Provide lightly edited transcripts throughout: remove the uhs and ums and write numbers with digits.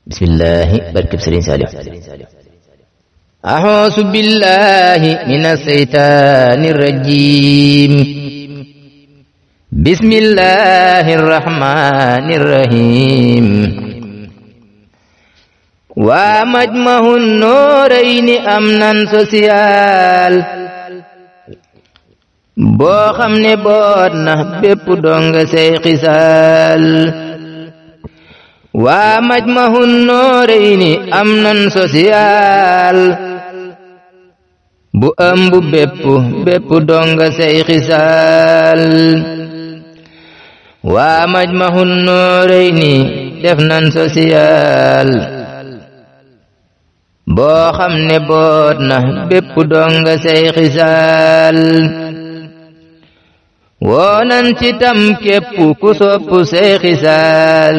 bismillahi barkeb Sëriñ Saaliw a'uuzu billahi minas seytaanir rajiim bismillahir rahmaanir rahiim waa Majmahun Nurayni am nan social boo xam ne boot na bépp donga say xisaal waa Majmahun Nurayni am nan social bu ëmb bépp donga say xisaal waa Majmahun Nurayni def nan social boo xam ne boot na bépp donga say xisaal woonan ci tam képp ku soppu say xisaal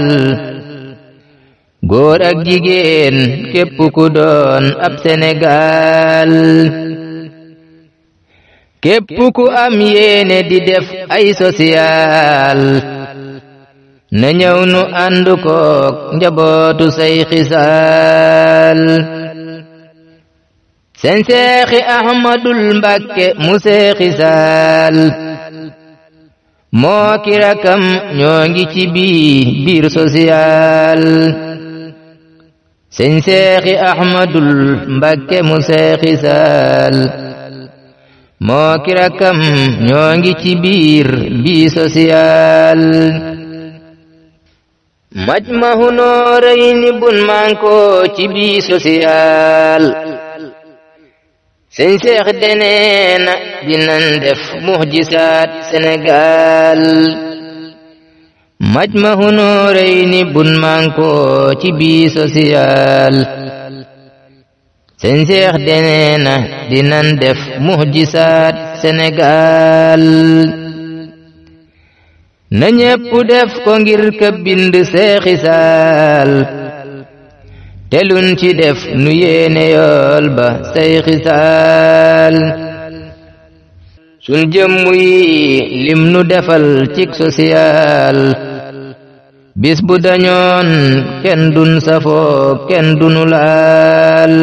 góor ak jigéen képp ku doon ab Sénégal képp ku am yéene di def ay social na ñëw nu ànd kook njabootu say xisaal seen seexi Ahmadul Mbàkke mu say xisaal moo ki rakam ñoo ngi ci biir social seen seexi Ahmadul Mbàkke mu say xisaal moo ki rakam ñoo ngi ci biir social Majmahun Nurayni bun manko ci biir social sëñ Seex deneena dinan def muhjisaat Sénégal Majmahun Nurayni bun manko ci biir social sëñ Seex deneena dinan def muhjisaat Sénégal na ñépp def ko ngir ka bind say xisaal telun ci def nu yéene yool ba say xisaal sun jëmm yi lim nu defal cik social bis bu dañoon kenn dun safoo kenn dunu laal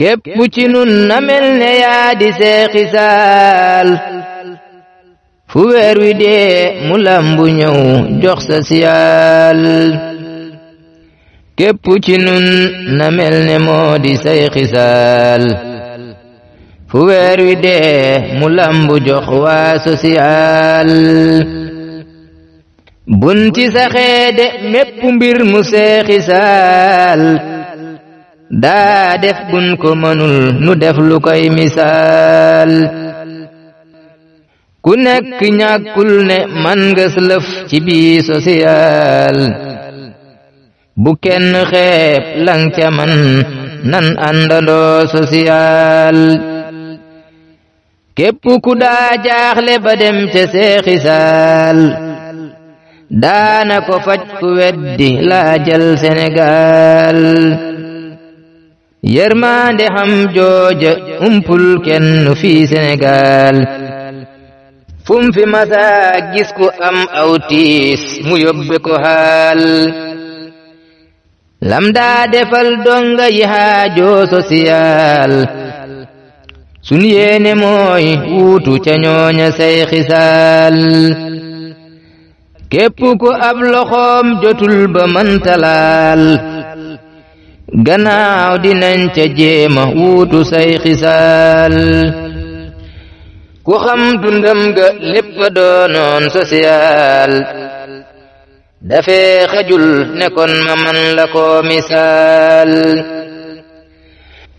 képp ci nun na mel ne yaa di say xisaal fu weer wi dee mu lambu ñëw jox sa siyaal képp ci nun na mel ne moo di say xisaal fu weer wi dee mu lambu jox waa social bun ci saxee de mépp mbir mu say xisaal daa def bun ko mënul nu def lu koy misaal ku nekk ñàkkul ne man nga lëf ci biir social bu kenn xeeb lang ca man nan àndandoo social képp ku daa jaaxle ba dem ca see xisaal daana ko faj ku weddi laajal Sénégal yërmande xam jooja umpul kenn fii Sénégal fum fi masa gis ku am aw tiis mu yóbbe ko xaal lam daa defal donga yi haajoo social sun yéene mooy wuutu ca ñooña say xisaal képp ku ab loxoom jotul ba mëntalaal gannaaw dinañ ca jéema wuutu say xisaal ku xam dundam ga lépp doonoon social dafee xajul nekkoon ma man la ko misaal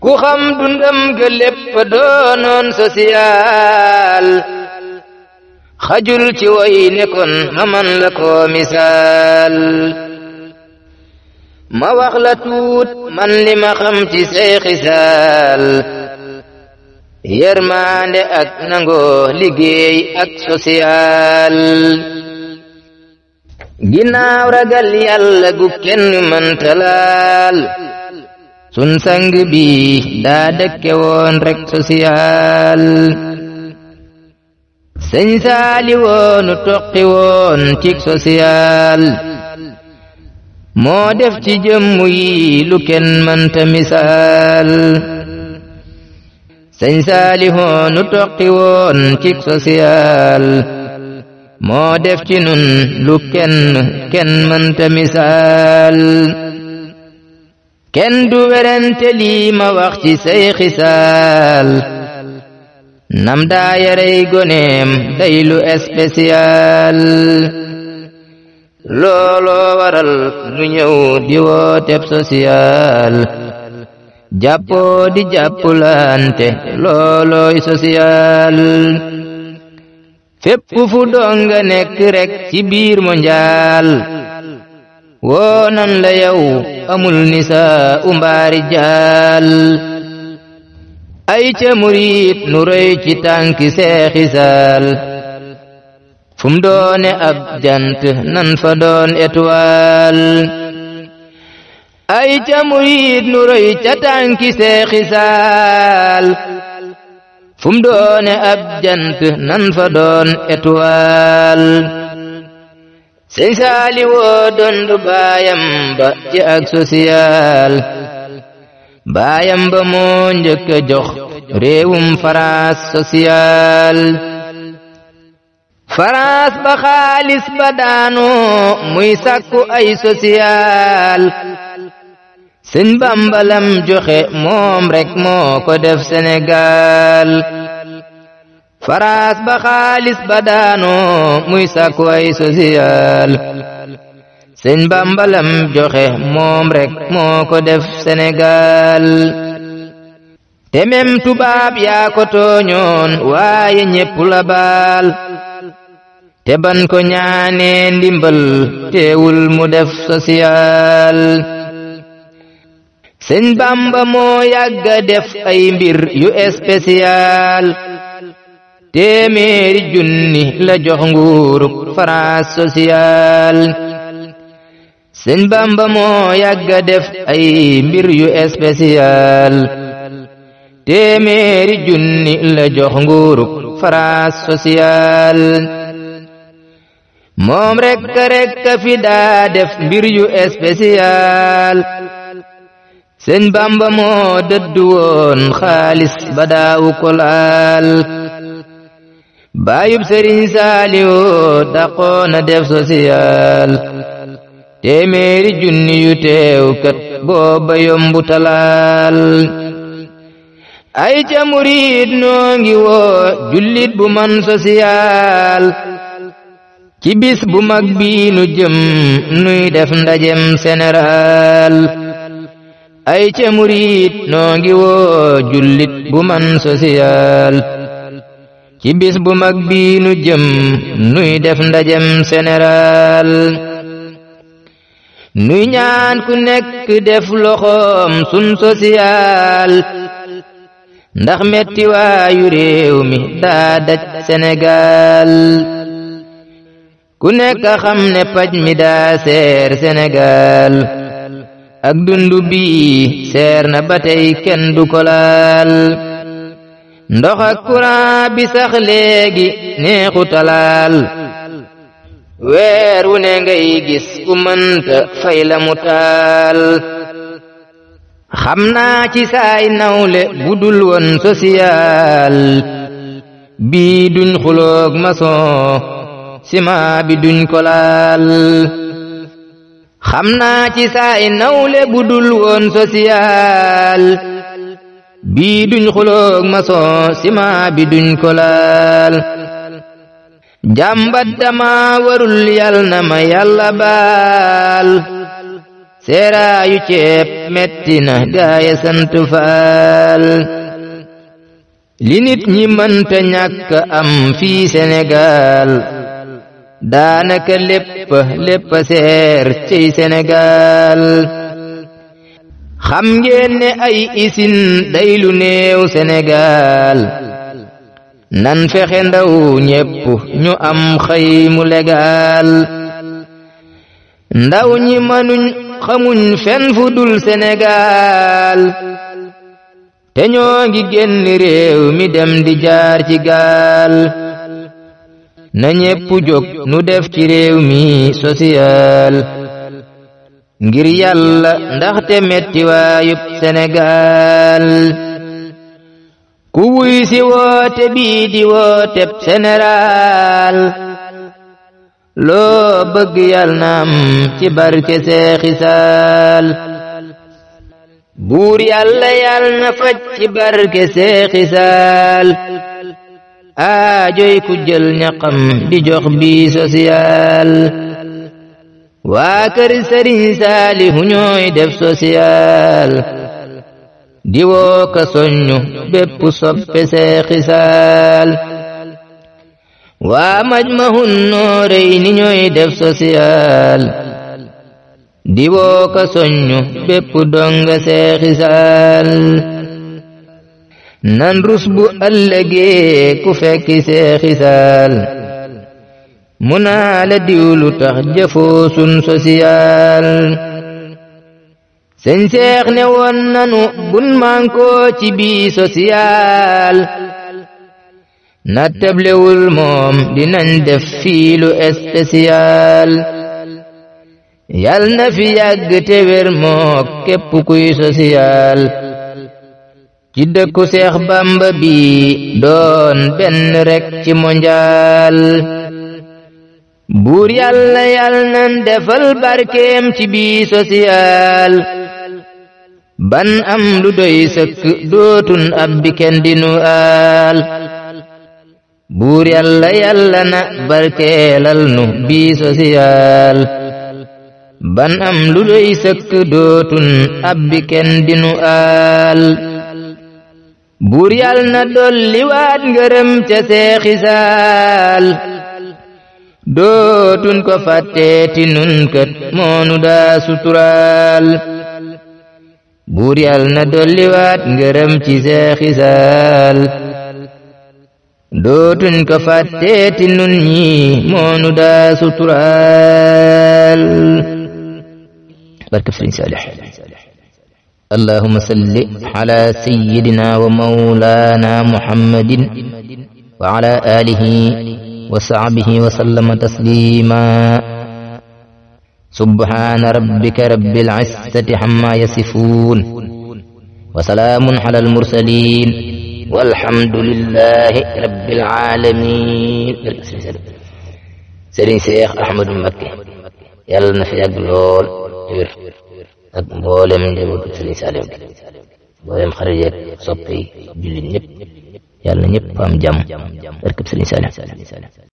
ku xam dundam ga lépp doonoon social xajul ci way nekkoon ma man la ko misaal ma wax la tuut man li ma xam ci say xisaal yërmande ak nangoo liggéey ak social ginnaaw ragal yàlla gu kenn mënta laal sun sang bi daa dëkke woon rek social sëñ Saali woonu toqi woon cig social moo def ci jëmm yi lu kenn mënta misaal sëñ Saalihoo nu toqi woon ci social moo def ci nun lu kenn mënta misaal kenn du werante lii ma wax ci say xisaal nam daa yarey goneem day lu spécial looloo waral nu ñëw di wooteb social jàppoo di jàppulante loolooy social fépp fu donga nekk rek ci biir mondial woo nan la yow amul nisaa umbaari jaal ay ca murit nu rëy ci tànki seexi saal fum doone ab jant nan fa doon étoile ay ca murit nu rëy ca tànki seexi saal fum doone ab jant nan fa doon étoile sëñ Saaliwoo dondu baayam ba ci ak social baayam ba moo njëkk a jox réewum France social France ba xaalis ba daanoo muy sàkku ay social sëñ Bamba lam joxe moom rek moo ko def Sénégal France ba xaalis ba daanoo muy sàkku ay social sëñ Bamba lam joxe moom rek moo ko def Sénégal te même tubaab yaa ko tooñoon waaye ñépp la baal te ban ko ñaanee ndimbal teewul mu def social sëñ Bamba moo yàgga def ay mbir yu spécial téeméeri junni la jox nguuruk France social sëñ Bamba moo yàgga def ay mbir yu spécial téeméeri junni la jox nguuruk France social moom rekk fi daa def mbir yu spécial sëñ Bamba moo dëddu woon xaalis ba daawu ko laal baayub Sëriñ Saaliwoo daqoona def social téeméeri junni yu teew kat booba yombu talaal ay ca murid noo ngi woo jullit bu man social ci bis bu mag bi nu jëm nuy def ndajem général ay ca murid noo ngi woo jullit bu man social ci bis bu mag bi nu jëm nuy def ndajem général nuy ñaan ku nekk def loxoom sun social ndax metti waayu réew mi daa daj Sénégal ku nekk xam ne paj mi daa seer Sénégal ak dundu bi seer na ba tey kenn du ko laal ndox ak courant bi sax léegi neexu talaal weer wu ne ngay gis ku mënta fay la mu taal xam naa ci saay nawle budul woon social bii duñ xuloog maçon ciment bi duñ ko laal xam naa ci saay nawle budul woon social bii duñ xuloog maçon ciment bi duñ ko laal jàmbat dama warul yal na ma yàlla baal seeraayu ceeb metti na gaaya sant faal li nit ñi mënta ñàkk am fii Sénégal daanaka lépp seer ciy Sénégal xam ngeen ne ay isin day lu néew Sénégal nan fexe ndaw ñépp ñu am xëy mu légal ndaw ñi mënuñ xamuñ fenn fu dul Sénégal te ñoo ngi génn réew mi dem di jaar ci gaal na ñépp jóg nu def ci réew mi social ngir yàlla ndaxte metti waayub Sénégal ku wuy si woote bii di wooteb général loo bëgg yàlla na am ci barke Seexi Saal buur yàlla yàlla na faj ci barke Seexi Saal aajoy ku jël ñaqam di jox bi social waa kër Sëriñ Saalihu ñooy def social di woo ka soññu bépp soppe Seexi Saal waa Majmahun Nurayni ñooy def social di woo ka soññu bépp donga Seexi Saal nan rus bu ëllëgee ku fekki Seexi Saal mu naa la diwlu tax jëfoo sun social sëñ Seex ne woon nanu bun mànkoo ci bii social na teblewul moom dinañ def fiilu spécial yal na fi yàgg te wér mook képp kuy social ci dëkku Seex Bamba bi doon benn rek ci mondial buur yàlla yal nan defal barkeem ci bii social ban am lu doy sëkk dootun abbi kenn dinu aal buur yàlla yàlla na barkeelal nu bii social ban am lu doy sëkk dootun abbi kenn dinu aal buur yàlla na dolli waat ngërëm ca Seexi Saal dootun ko fàtteeti nun kat moonu daa suturaal buur yàlla na dolli waat ngërëm ci Seexi Saal dootun ko fàtteeti nun ñi moonu daa suturaal barkab Sëriñ Saalix allahumma salli ala sayyidina wa mawlana muhammadin wa ala alihi wa sahbihi wa sallama taslima subhana rabbika rabbil izzati amma yasifun wa salaamun ala al mursalin walhamdulillahi rabbil alamin Sëriñ Seex Ahmadu Mbakke yàlla na fi yàgg lool wér ak mboolem njabootu Sëriñ Saaliw mboolem xarit yeeg soppe yi jullit ñëpp yàlla na ñëpp am jàmm barkeb Sëriñ Saaliw